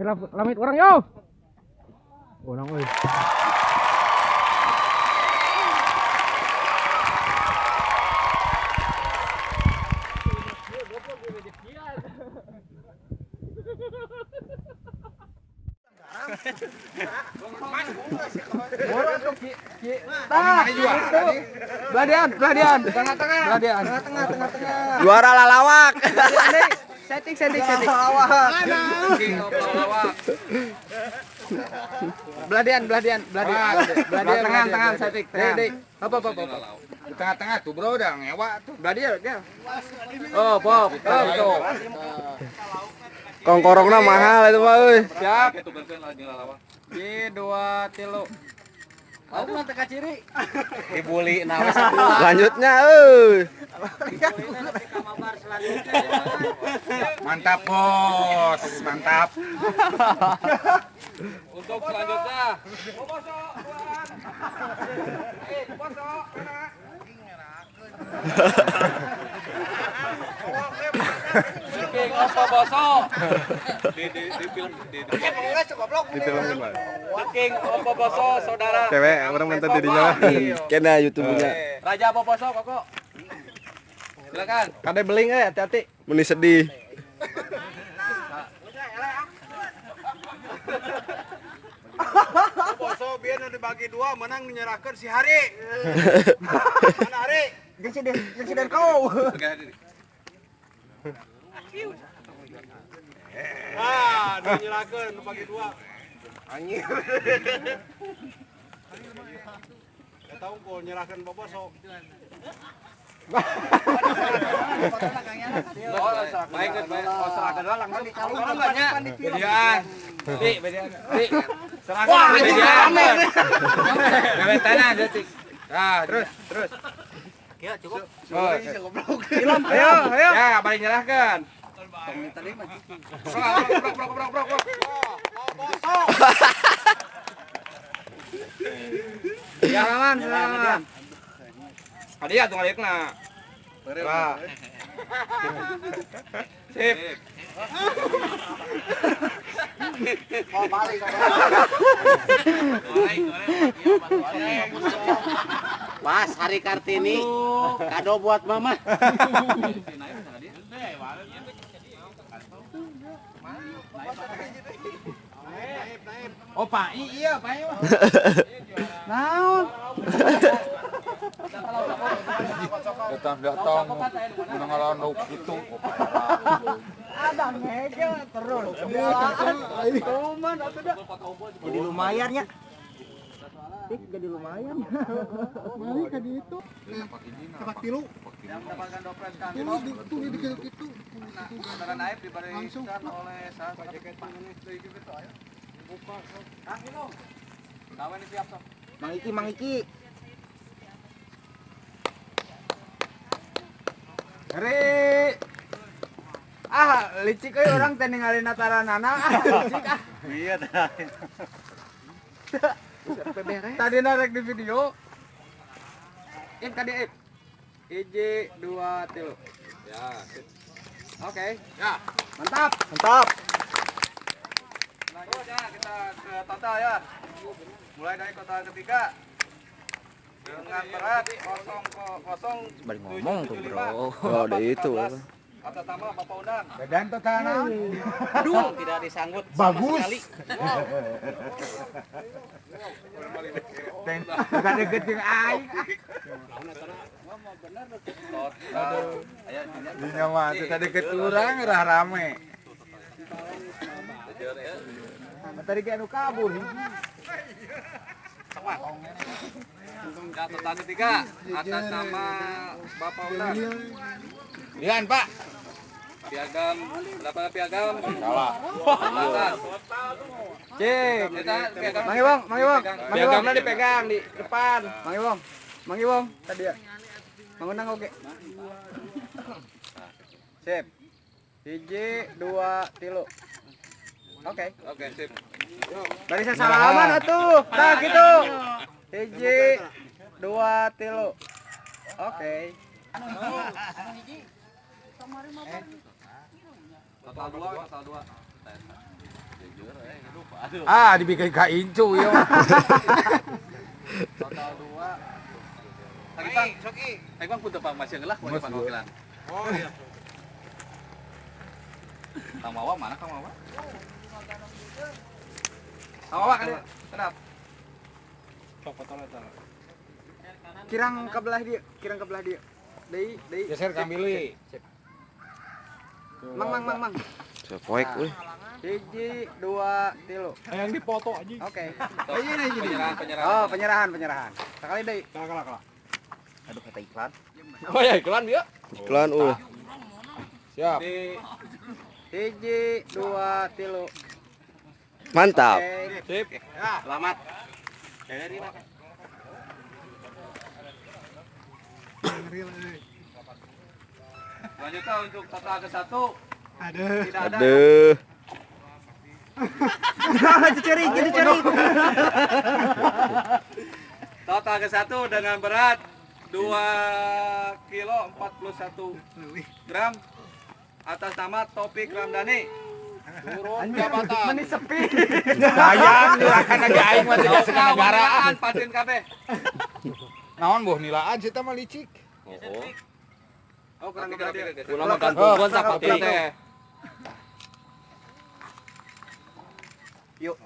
Lamit orang yo. Orang euy. Beladian. Tengah-tengah. Juara lalawak. Setting. Beladian. Tengah setting. Apa. Di tengah-tengah tuh bro, udah ngewa tuh. Beladian dia. Oh, Bob. Tuh. Kongkorongna mahal itu mah euy. Siap. G2 tilu. Aku nanti ka ciri. Dibuli nawe Lanjutnya euy. Mantap bos, mantap. Untuk selanjutnya. King Opo Boso. Di film King Opo Boso saudara. Cewek orang minta dirinya lah. Kena YouTube-nya. Raja Opo Boso koko. Silakan. Kade beling hati-hati. Meni sedih. Boso biar dibagi dua menang menyerahkan si Hari. Mana Hari? Presiden kau. Menyerahkan bagi dua. Anjir. Gak tahu kok nyerahkan Bapak Boso. Baik, serahkan lah langsung. Kalau banyak. Bedian. Di. Serahkan bedian. Gawe tanah detik. Nah, terus. Ya, cukup. Film, ayo. Ya, balik nyerahkan. Brok. Ya, aman. Tadi ya tunggal ikna. Wah. Sip. Mau balik. Mas, Hari Kartini, kado buat mama. Oh, Pak, iya, Pak. Naon? Datang mendengaran itu. Ada meja terus. Jadi lumayan ya. Jadi lumayan. Mari ke itu. Cepat tilu. Yang mendapatkan dompet kantong itu gitu. Antara naik diberikan oleh salah satu pengemis dari itu ayo. Buka. Kang Ino. Kawan ini siap, Sok. Mang Iki. Hari licik euy orang teh ningali nataranana licik ah. Iya tah. Tadi narek di video. Ip kadi ip. Hiji, dua, tilu. Ya. Oke. Ya. Mantap. Selanjutnya kita ke total ya. Mulai dari kota ketiga. Dengan berat 0,0 Balik ngomong tuh, Bro. Oh, ada itu. atas nama Bapak Undang. Bedan tuh tanah. Aduh, tidak disanggut sama sekali. Gak deket jeung aing. Dinya mah teh deket urang rah rame. Tadi kayak anu kabur. Ya, total ketiga atas nama Bapak Undang. Lian, Pak. Piagam, berapa piagam? Salah. Cek. Piagam. Mang Iwong. Piagamnya dipegang di depan. Mang Iwong. Tadi ya. Mang Undang oke. Sip. Hiji, dua, tilu. Oke. Oke, sip. Barisan salaman atuh. Tah gitu. Hiji, dua, tilu. Oke. Total dua. Ah, dibikin ka incu ya. Total 2. Lagi Bang, Soki. Bang punten Bang masih ngelah wajib panggilan. Oh iya. Kang Wawa mana Kang Wawa? Kang Wawa kan kenapa? Kirang ke belah dia. Deui. Geser ka milih. Mang. Sepoek euy. 1, 2, 3. Yang dipoto aja. Oke. Penyerahan. Oh, penyerahan. Sekali deui. Kala. Aduh, kata iklan. Oh ya iklan dia. Iklan euy. Siap. Di 1, 2, 3. Mantap. Sip. Ya. Selamat. selanjutnya untuk total ke 1. Tidak ada. Aduh. Ceri. Total ke 1 dengan berat 2 kilo 41 gram atas nama Topik Ramdhani. Turun jabatan. Meni sepi. Hayang nilakan lagi aing mah tidak Negaraan senegaraan. patin kabeh. Naon boh nilaan sih mah licik. Oh, kurang dia. Ulah makan tungguan sapati teh. Yuk.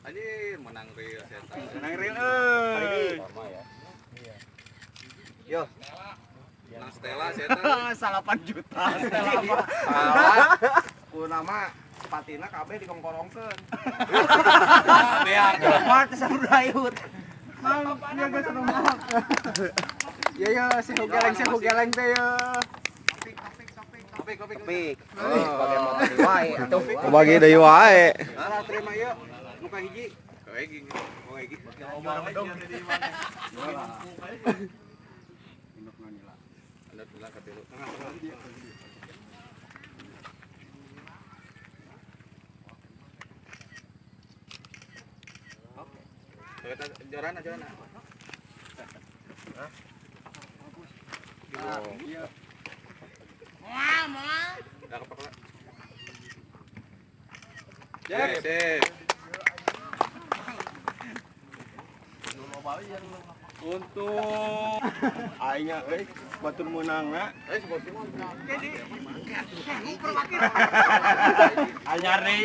Anjir, menang real setan. Menang real euy. Yo. Menang Stella setan. 8 juta. Salah. Nama patina kabeh dikongkorongkeun. Biar Mart samudayut. Mang, dia geus seneng banget. Ya, sehu geleng teh ya. Topik. Bagaimana wae atuh. Bagi deui wae. Salah terima yuk. Muka hiji. kayak gini. Anda bilang ke dulu. Jorana. Iya. Udah kepala. Sip. Untuk Aingnya euy batur meunangna.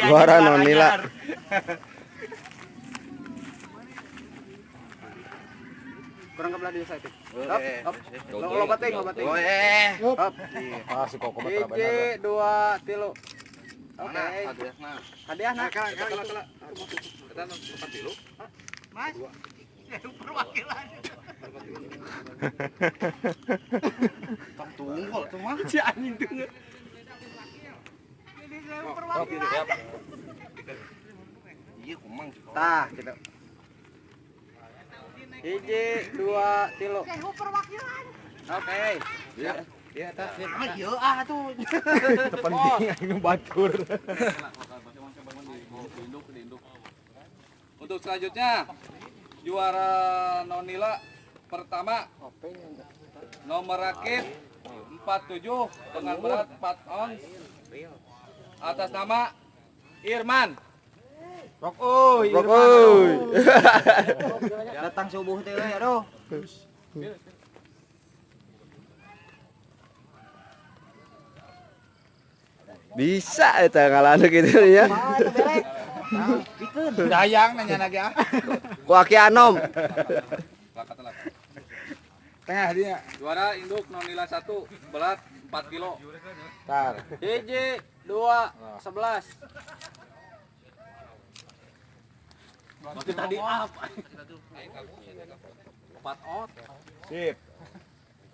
Juara Nonila. Kurang ke belah dia saya. Hop. Lobat teh. Hop. Ah si koko mah 1, 2, 3. Oke. Hadiah nak. Kala. Kita tempat dulu. Mas. Tunggul tuh mah. Si anjing tuh. Iya, kumang. Tah, gitu. 1, 2, 3. Oke. Iya, tak. Ayo tuh. penting aing batur. Untuk selanjutnya juara Nonila pertama nomor rakit 47 dengan berat 4 ons atas nama Irman. Rok euy. Datang subuh teh euy aduh. Bisa eta ngalana kitu nya. Dayang nanya lagi ah. Ku Aki Anom. Tengah dia. Juara induk Nonila 1 berat 4 kilo. Tar. 1, 2, 11. Masih tadi apa? 4 ot. Sip.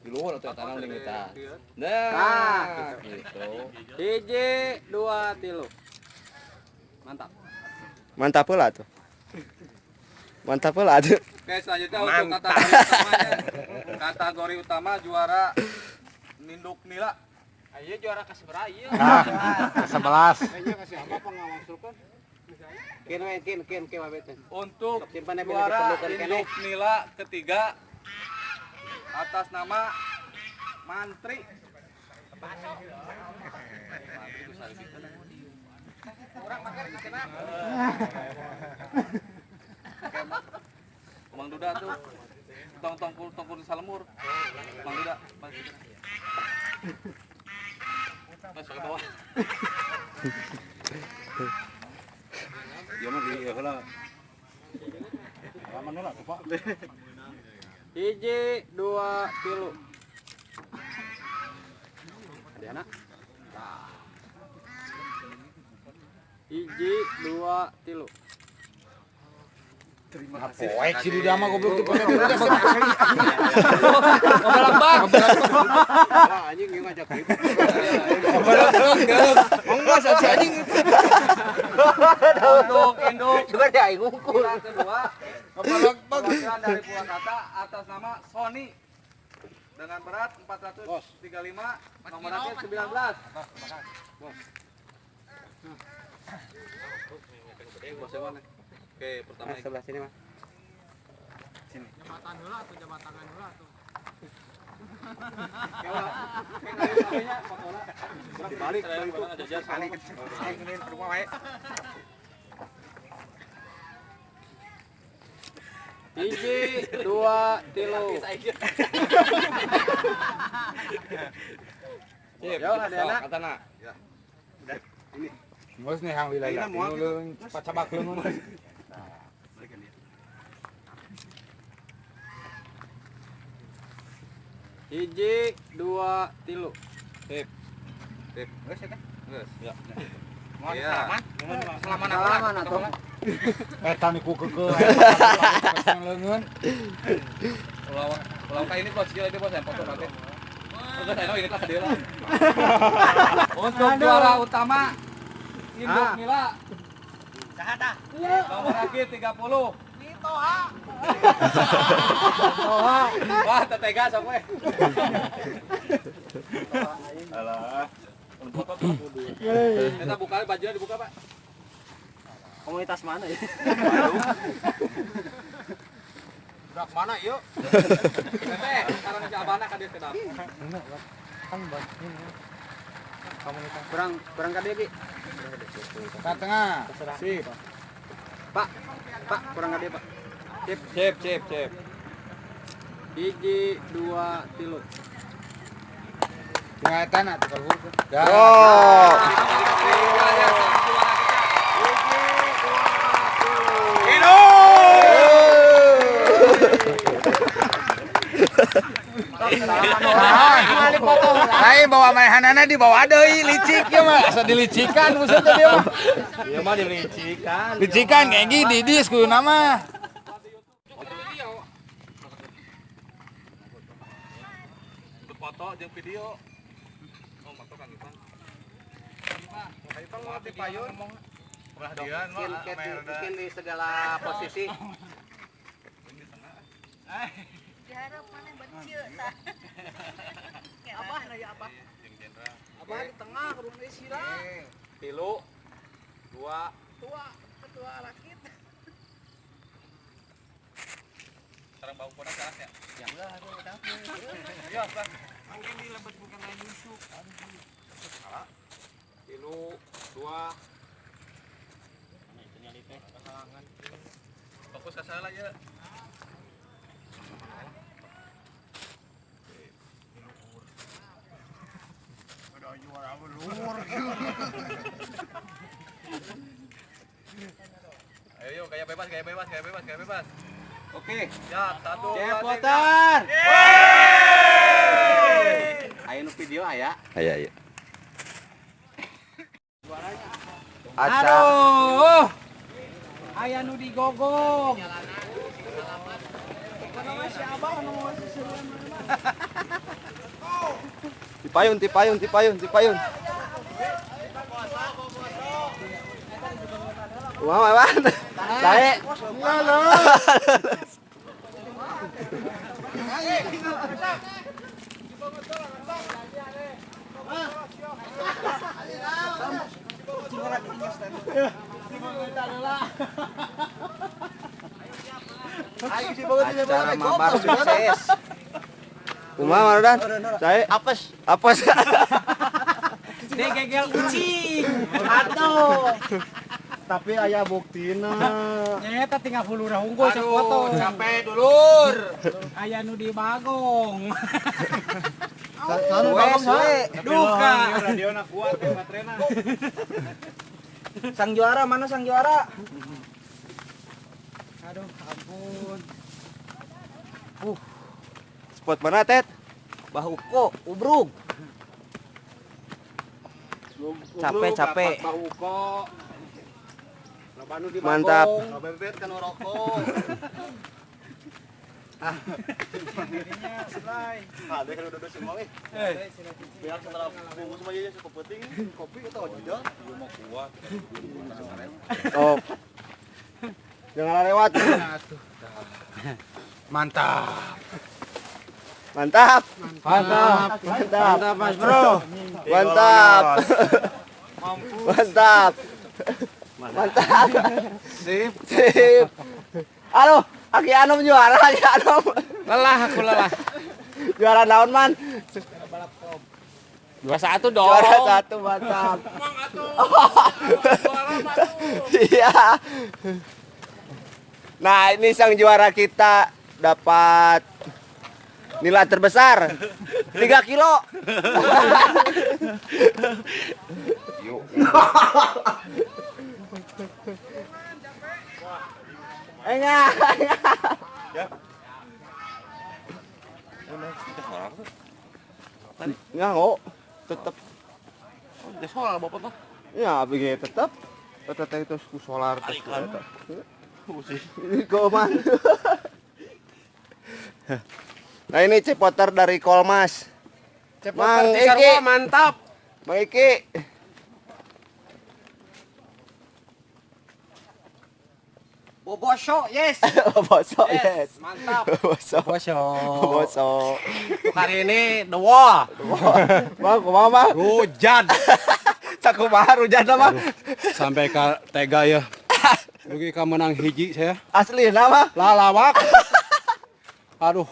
Di luar atuh tanang ning kita. Nah, gitu. 1, 2, 3. Mantap. Mantap heula tuh. Oke, selanjutnya untuk kategori utamanya. Kategori utama juara Ninduk Nila. Ayo juara ke seberapa ieu? 11. Kin wabeten. Untuk Simpan ya, juara pilih keperluan Induk Nila ketiga atas nama Mantri. Mang Duda tuh tongkul di Salemur. Mang Duda. Mas ke bawah. Dia mah di heula. Aman lah, Pak. 1, 2, 3. Ada anak? 1, 2, 3. Poek si Duda mah goblok tuh. Obalang bang. Anjing yang ngajak gitu. Enggak sih anjing. Untuk induk Juga dia aing ngungkul. pula kedua perwakilan dari Purwakarta atas nama Sony dengan berat 435 nomor raket 19. Bos yang mana? Oke, pertama Sebelah sini, Mas. dibalik itu jajar kali Ini rumah wae. 1, 2, 3. Yo, ada anak. Katana. Geus nih hang lila. Ini pacabak leung. Hiji, 2, 3. Geus ya teh? Geus, ya. Iya. Salaman atuh. Eta niku keukeul. Leungeun. Kalau kayak ini bos, dia bos yang foto nanti. Terus saya ini kelas dia lah. Untuk juara utama Induk Mila. Sahada. Nomor lagi 30. Wah, tetega sok we. Alah. Foto tuh kudu. Kita buka bajunya dibuka, Pak. Komunitas mana ya? Budak mana yuk? Teh, sekarang si Abana ka dia teh. Kurang kade Ki. Ka tengah. Sip. Pak, kurang kade, Pak. Cep. Hiji, 2, 3. Tengah eta na tukar huruf. Oh. Lain bawa mainanana dibawa deui licik ya mah asa dilicikan maksudnya dia mah. Ieu mah dilicikan. Licikan kayak gini didis kuduna mah. Untuk foto jeung video. Oh, foto kan Ipan. Ipan mau dipayun. Perhatian Mungkin di segala posisi. Diharap mana bencil tah. Kayak abah na ya abah. Abah di tengah kurang di sila. 3 2 Ketua rakit. sekarang bau pada keras ya. Ya enggak ada udah. Iya, Bang. Mungkin dilebet bukan lain busuk. 3 2 fokus ke salah ya. Ayo, kayak bebas. Oke. Siap, 1 2 3. Cepotan. Ayo nu video aya. Aya. Aduh. Aya nu digogong. Tipayun. Kumaha, Wan? Sae. Acara mabar sukses. Kumaha, Mardan? Sae. Apes. Apes. Degegel kucing. Aduh. Tapi aya buktina. Nyeta tinggal hulurah unggul cek foto. Capek dulur. Aya nu di bagong. Sanu bagong we. Duka. Radio na kuat ya baterena. Sang juara mana sang juara? Aduh, ampun. Spot mana, Tet? Bahuko, ubrug. Capek. Bahuko. Labanu di Mantap. Bebet kan rokok. Dirinya selai. Ada kan udah semua nih. Biar setelah bungkus aja ya cukup penting kopi atau tidak? Gua mau kuat. Oh. Jangan lewat. Mantap. Mantap. Mantap Mas Bro. Mantap. Mantap. Mantap. Sip. Halo, Aki Anom juara, Aki Anom. Lelah aku lelah. Juara naon man? 21 dong. Juara 1, mantap. Iya. Nah, ini sang juara kita dapat nilai terbesar 3 kilo. Enggak. Nggak, tetap. Di soal bapak tuh. Ya, begini tetap. Tetap itu solar. Koman. Nah, ini cipoter dari Kolmas. Mang Iki, mantap. Mang Iki. Boboso, yes. Boso, yes. Mantap. Boso. Boso. Hari ini the wall. Bang, kumaha mah? Hujan. Sakumaha hujan mah? Sampai ke tega ya. Rugi ka menang hiji saya. Asli nama? Lalawak. Aduh.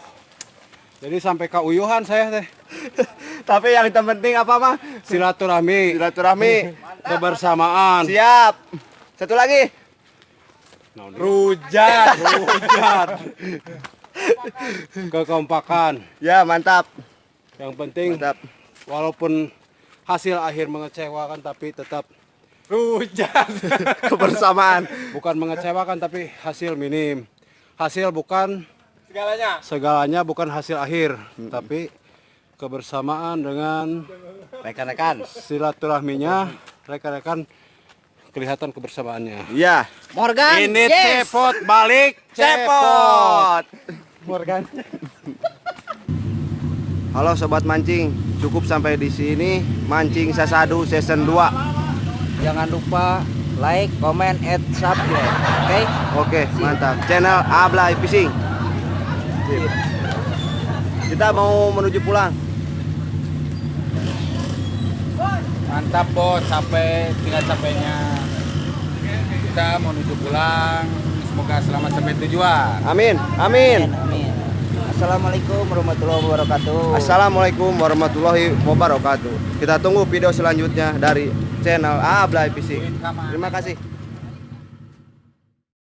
Jadi sampai ke uyuhan saya teh. Tapi yang terpenting apa mah? Silaturahmi, Silaturahmi. kebersamaan. Siap. Satu lagi. Hujan. Kekompakan. Ya, mantap. Yang penting Mantap. walaupun hasil akhir mengecewakan tapi tetap hujan. Kebersamaan. Bukan mengecewakan tapi hasil minim. Hasil bukan segalanya bukan hasil akhir, tapi kebersamaan dengan Rekan-rekan. silaturahminya, rekan-rekan kelihatan kebersamaannya. Iya. Morgan. Ini yes. cepot balik, Cepot. Morgan. Halo sobat mancing, cukup sampai di sini Mancing Sasadu season 2. Jangan lupa like, comment, and subscribe. Oke? Oke, mantap. Channel Ablay Fishing. Sip. Kita mau menuju pulang. Mantap bos, capek, tinggal capeknya. Kita mau menuju pulang. Semoga selamat sampai tujuan. Amin. Amin. Amin. Assalamualaikum warahmatullahi wabarakatuh. Assalamualaikum warahmatullahi wabarakatuh. Kita tunggu video selanjutnya dari channel Ablay Fishing. Terima kasih.